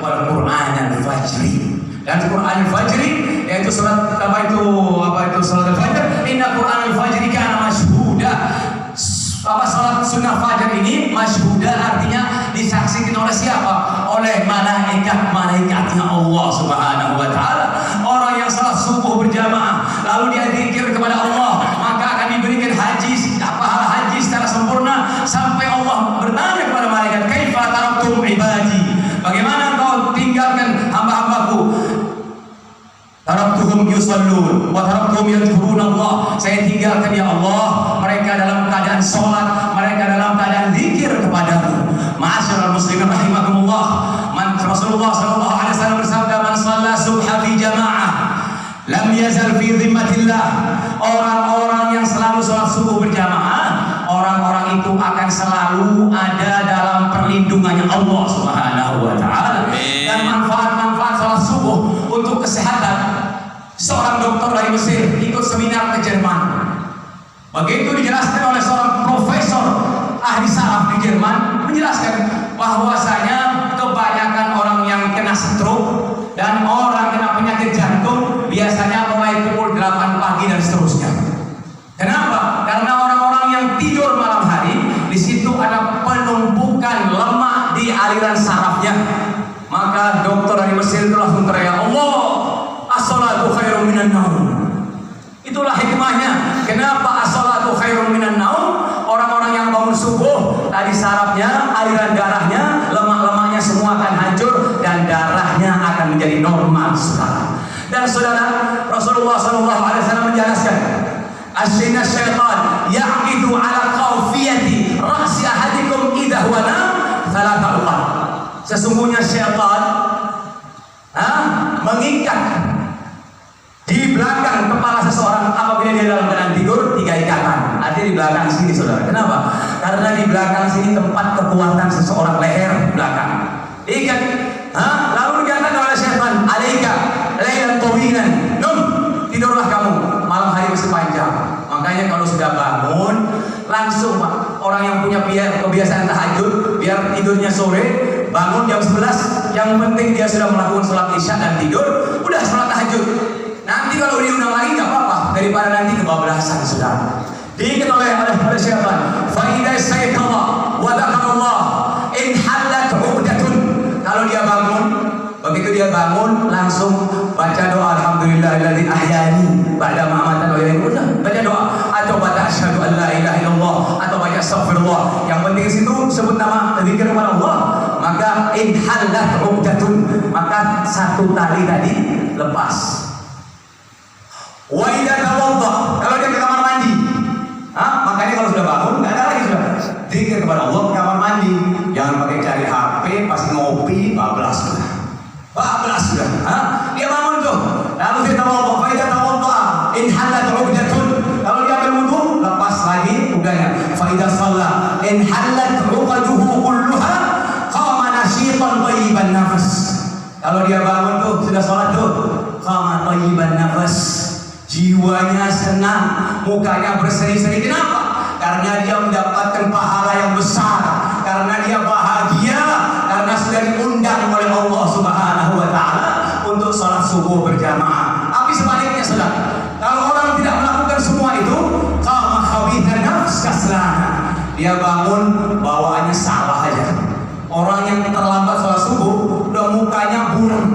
wal Qur'anal fajri. Dan Qur'anul fajri yaitu surat apa itu salat al-fajr. Inna Qur'anul fajri kana mashhuda. Salat sunnah fajar ini masyhuda artinya disaksikan oleh siapa? Oleh malaikatnya Allah Subhanahu wa taala. Orang yang salat subuh berjamaah lalu dia zikir kepada Allah, maka akan diberikan pahala haji secara sempurna sampai Allah bertanya kepada malaikat, "Kaifa taraktum ibadi?" Bagaimana kau tinggalkan hamba-hambaku? Taraktuhum yusallun wa taraktuhum yadhkuruna Allah. Saya tinggalkan ya Allah, mereka dalam keadaan salat, mereka dalam keadaan zikir kepadamu. Ma'asyiral muslimin rahimakumullah. Rasulullah sallallahu alaihi wasallam bersabda, "Man shalla subha fi jamaah lam yazal fi dhimmatillah." Orang-orang yang selalu salat subuh berjamaah, orang-orang itu akan selalu ada dalam perlindungannya Allah Subhanahu wa taala. Dan manfaat-manfaat salat subuh untuk kesehatan. Seorang dokter dari Mesir ikut seminar ke Jerman. Begitu dijelaskan oleh seorang profesor ahli saraf di Jerman, menjelaskan bahwasanya kebanyakan orang yang kena stroke dan orang kena penyakit jantung biasanya mulai pukul 8 pagi dan seterusnya. Kenapa? Karena orang-orang yang tidur malam hari, di situ ada penumpukan lemak di aliran sarafnya. Maka dokter dari Mesir itu langsung teriak, "Allah, as-salatu khairun minan naum." Itulah hikmahnya. Kenapa as-salatu khairun minan naum? Orang-orang yang bangun subuh, tadi sarafnya, aliran darahnya, lemak-lemaknya semua akan hancur dan darahnya akan menjadi normal sekarang. Dan saudara, Rasulullah SAW menjelaskan, "Asyina syaitan yaqidu ala qawfiyati ra'si ahadikum idha huwa nam thalatha uqad." Sesungguhnya syaitan mengikat di belakang kepala seseorang apabila dia dalam keadaan tidur 3 ikatan. Artinya di belakang sini, saudara. Kenapa? Karena di belakang sini tempat kekuatan seseorang, leher belakang. Ikat. Lalu dikatakan oleh syaitan, "Alaika lailan tawilan, num." Tidurlah kamu, malam hari masih panjang. Makanya kalau sudah bangun, langsung orang yang punya kebiasaan tahajud, biar tidurnya sore, bangun jam 11, yang penting dia sudah melakukan sholat isya dan tidur, udah sholat tahajud. Nanti kalau diundang lagi nggak apa-apa, daripada nanti kebablasan, saudara. Diingat oleh syaitan, "Fa idza sayqadha wa dzakarallah in halat 'uqdatun." Kalau dia bangun, begitu dia bangun langsung baca doa, "Alhamdulillahilladzi ahyani ba'da ma amata wa ilayhi nusyur." Baca doa atau baca asyhadu an la ilaha illallah atau baca astaghfirullah. Yang penting situ sebut nama, zikir kepada Allah. Maka in halat 'uqdatun, maka satu tali tadi lepas. Wa idza tawadda, kalau dia ke kamar mandi. Makanya kalau sudah bangun enggak ada lagi, sudah zikir kepada Allah ke kamar mandi. Jangan pakai cari HP pas ngopi, bablas sudah. Dia bangun tuh. Lalu dia tawadda, fa idza tawadda in halat 'uqdatun. Kalau dia berwudu, lepas lagi udahnya. Fa idza shalla in halat 'uqaduhu kulluha qama nashitan thayyiban nafas. Kalau dia bangun tuh sudah salat tuh, qama thayyiban nafas. Jiwanya senang, mukanya berseri-seri. Kenapa? Karena dia mendapatkan pahala yang besar, karena dia bahagia, karena sudah diundang oleh Allah Subhanahu wa taala untuk salat subuh berjamaah. Tapi sebaliknya, saudara, kalau orang tidak melakukan semua itu, qama khabithan nafs kaslana. Dia bangun bawaannya salah aja. Orang yang terlambat salat subuh udah mukanya buram,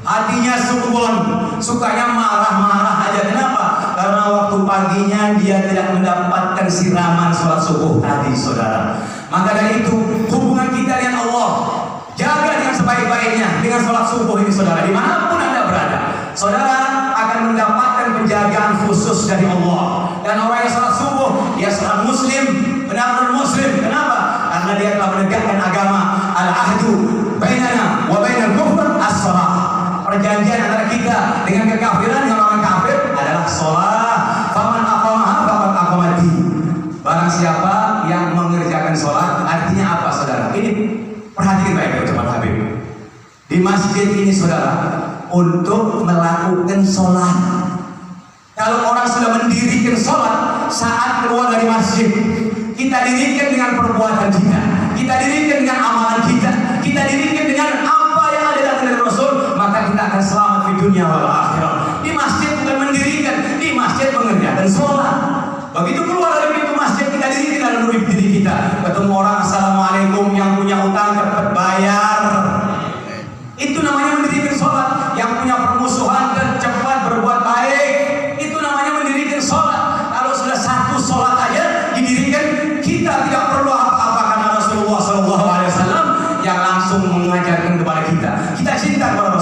hatinya sumbon, sukanya marah-marah aja. Kenapa? Karena waktu paginya dia tidak mendapatkan siraman sholat subuh tadi, saudara. Maka dari itu, hubungan kita dengan Allah jaga dengan sebaik-baiknya dengan sholat subuh ini, saudara. Dimanapun Anda berada, saudara akan mendapatkan penjagaan khusus dari Allah. Dan orang yang sholat subuh, dia seorang muslim, benar-benar muslim. Kenapa? Karena dia telah menegakkan agama. Al-ahdu bainana wa bainal kufr as-shalah. Perjanjian antara kita dengan kekafiran, dengan orang kafir adalah sholat. Faman aqamaha faqad aqamati. Barang siapa yang mengerjakan sholat, artinya apa, saudara? Ini perhatikan baik-baik, ucapan Habib. Di masjid ini, saudara, untuk melakukan sholat. Kalau orang sudah mendirikan sholat saat keluar dari masjid, kita dirikan dengan perbuatan kita dirikan dengan amalan kita dirikan dengan apa yang ada dalam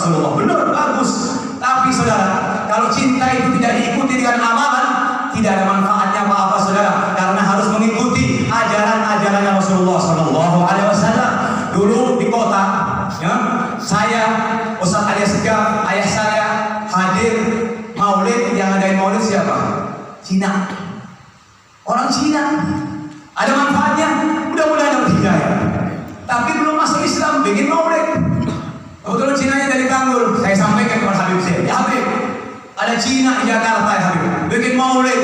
Rasulullah. Benar, bagus. Tapi saudara, kalau cinta itu tidak diikuti dengan amalan, tidak ada manfaatnya apa-apa saudara. Karena harus mengikuti ajaran-ajarannya Rasulullah Sallallahu Alaihi Wasallam. Dulu di kota, ya, saya Ustaz Ali Segaf, ayah saya hadir maulid. Yang ngadain maulid siapa? Cina. Orang Cina. Ada manfaatnya, mudah-mudahan dapat hidayah. Tapi belum masuk Islam, bikin maulid. Kebetulan Cinanya dari Kanggul, saya sampaikan kepada Habib saya, ya Habib, ada Cina di Jakarta ya Habib, bikin maulid,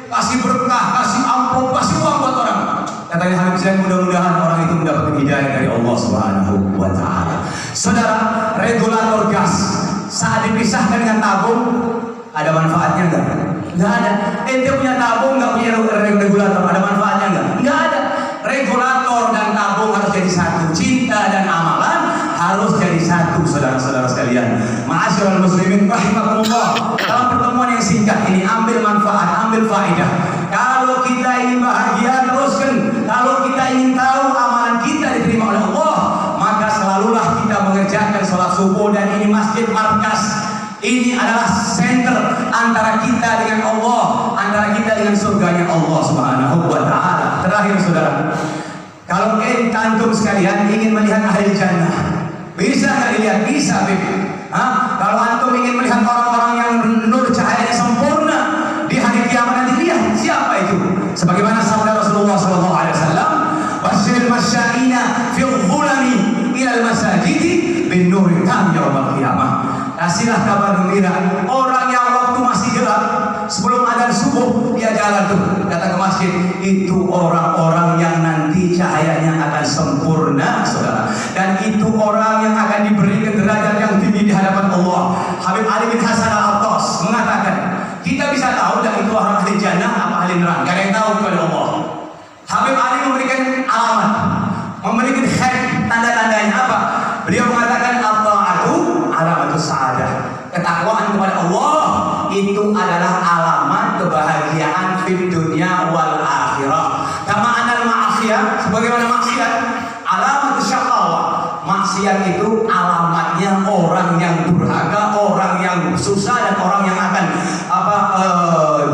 kasih berkah, kasih amplop, kasih uang buat orang. Katanya Habib saya, mudah-mudahan orang itu mendapat hidayah dari Allah Subhanahu wa Ta'ala. Saudara, regulator gas saat dipisahkan dengan tabung, ada manfaatnya enggak? Enggak ada. Ente punya tabung, enggak punya regulator, ada manfaatnya enggak? Enggak ada. Regulator dan tabung harus jadi satu. Cinta dan amalan harus jadi satu, saudara-saudara sekalian. Ma'asyiral muslimin rahimakumullah. Dalam pertemuan yang singkat ini, ambil manfaat, ambil faedah. Kalau kita ingin bahagia, teruskan. Kalau kita ingin tahu amalan kita diterima oleh Allah, maka selalulah kita mengerjakan sholat subuh. Dan ini masjid markas. Ini adalah center antara kita dengan Allah, antara kita dengan surganya Allah Subhanahu wa Ta'ala. Terakhir saudara, kalau antum sekalian ingin melihat ahli jannah, bisa nggak dilihat? Bisa, Bib. Kalau antum ingin melihat orang-orang yang nur cahayanya sempurna di hari kiamat nanti, lihat siapa itu. Sebagaimana sabda Rasulullah Sallallahu Alaihi Wasallam, "Basyiril masya'ina fil dhulami ilal masajidi bin nuri tam yaumil qiyamah." Kasihlah kabar gembira orang yang waktu masih gelap, sebelum adzan subuh dia jalan tuh datang ke masjid, itu orang-orang yang nanti cahayanya akan sempurna, saudara. Dan itu orang yang akan diberikan derajat yang tinggi di hadapan Allah. Habib Ali bin Hasan Al-Attas mengatakan, kita bisa tahu dan itu orang ahli jannah apa ahli neraka, gak ada yang tahu kecuali Allah. Habib Ali memberikan alamat, memberikan tanda-tandanya apa? Beliau mengatakan at-ta'atu alamatus sa'adah. Ketakwaan kepada Allah itu adalah alamat kebahagiaan di dunia wal akhirah. Kama anal ma'asiyah, sebagaimana maksiat alamatus syaqawah. Maksiat itu alamatnya orang yang durhaka, orang yang susah, dan orang yang akan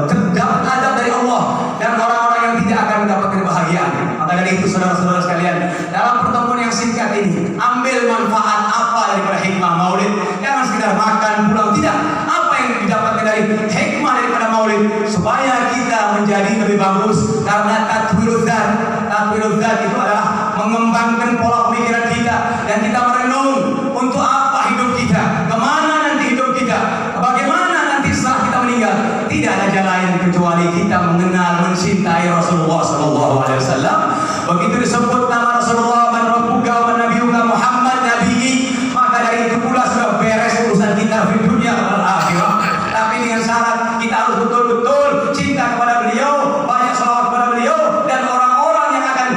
terdapat adab dari Allah, dan orang-orang yang tidak akan mendapatkan kebahagiaan. Maka dari itu saudara-saudara sekalian, dalam pertemuan yang singkat ini, ambil manfaat apa daripada hikmah maulid. Jangan sekedar makan pulang, tidak. Apa yang didapatkan dari hikmah daripada maulid, supaya kita menjadi lebih bagus. Karena tatwirul dzat itu adalah mengembangkan pola pemikiran kita, dan kita merenung untuk apa hidup kita, kemana nanti hidup kita, bagaimana nanti setelah kita meninggal. Tidak ada jalan lain kecuali kita mengenal, mencintai Rasulullah Sallallahu Alaihi Wasallam. Begitu disebut nama Rasulullah, man rabbuka wa nabiyuka Muhammad nabiyyi, maka dari itu pula sudah beres urusan kita di dunia wal akhirah. Tapi dengan syarat kita harus betul-betul cinta kepada beliau, banyak salawat kepada beliau, dan orang-orang yang akan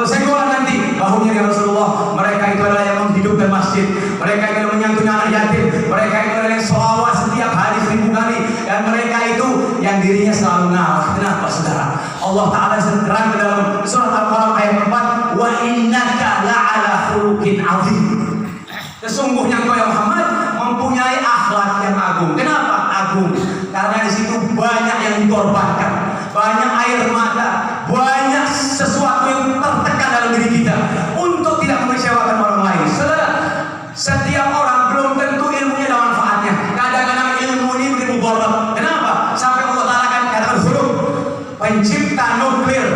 bersenggolan nanti bahunya dengan Rasulullah. Mereka itu adalah yang menghidupkan masjid, mereka itu yang menyantuni anak yatim, mereka itu adalah yang sholawat setiap hari 1000 kali, dan mereka itu yang dirinya selalu ngalah. Kenapa saudara? Allah Ta'ala terang ke dalam surat Al-Qalam ayat 4, wa innaka la'ala khuluqin azim. Sesungguhnya engkau ya Muhammad mempunyai akhlak yang agung. Kenapa agung? Karena di situ banyak yang dikorbankan, banyak air mata, banyak sesuatu yang tertekan dalam diri kita untuk tidak mengecewakan orang lain. Saudara, setiap orang belum tentu ilmunya ada manfaatnya. Kadang-kadang ilmu ini beri mudarat. Kenapa? Sampai Allah Ta'ala kan katakan huruf pencipta nuklir,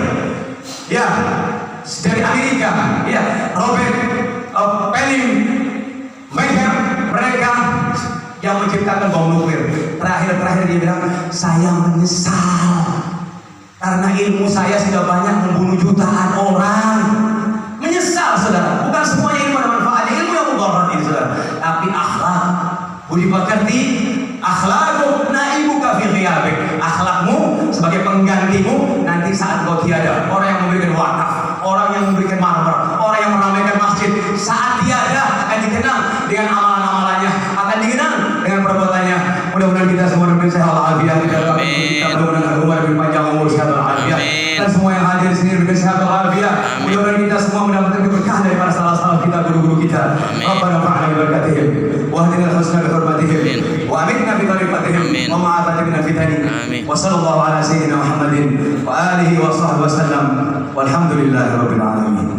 ya, dari Amerika, ya, Robert Oppenheimer, mereka yang menciptakan bom nuklir. Terakhir dia bilang, saya menyesal karena ilmu saya sudah banyak membunuh jutaan orang. Menyesal saudara. Bukan semuanya ilmu ada manfaatnya, ilmu yang mudarat ini saudara. Tapi akhlak, budi pekerti, akhlakmu naibuka fi ghiyabik. Akhlakmu sebagai penggantimu nanti saat kau tiada. Orang yang memberikan wakaf, orang yang memberikan marmer, orang yang meramaikan masjid, saat tiada akan dikenang dengan amalan-amalannya, akan dikenang dengan perbuatannya. Mudah-mudahan kita semua diberi sehat walafiat, kita mudah-mudahan umur lebih panjang, umur sehat walafiat, dan semua yang hadir di sini diberi sehat walafiat. Mudah-mudahan kita semua mendapatkan keberkahan dari para salaf-salaf kita, guru-guru kita. Rabbana fa'ala bi barakatihi Amin. wa ma'afati minal fitani. Amin. Wa sallallahu ala sayyidina Muhammadin wa alihi wa sahbihi wa sallam. Walhamdulillahi rabbil alamin.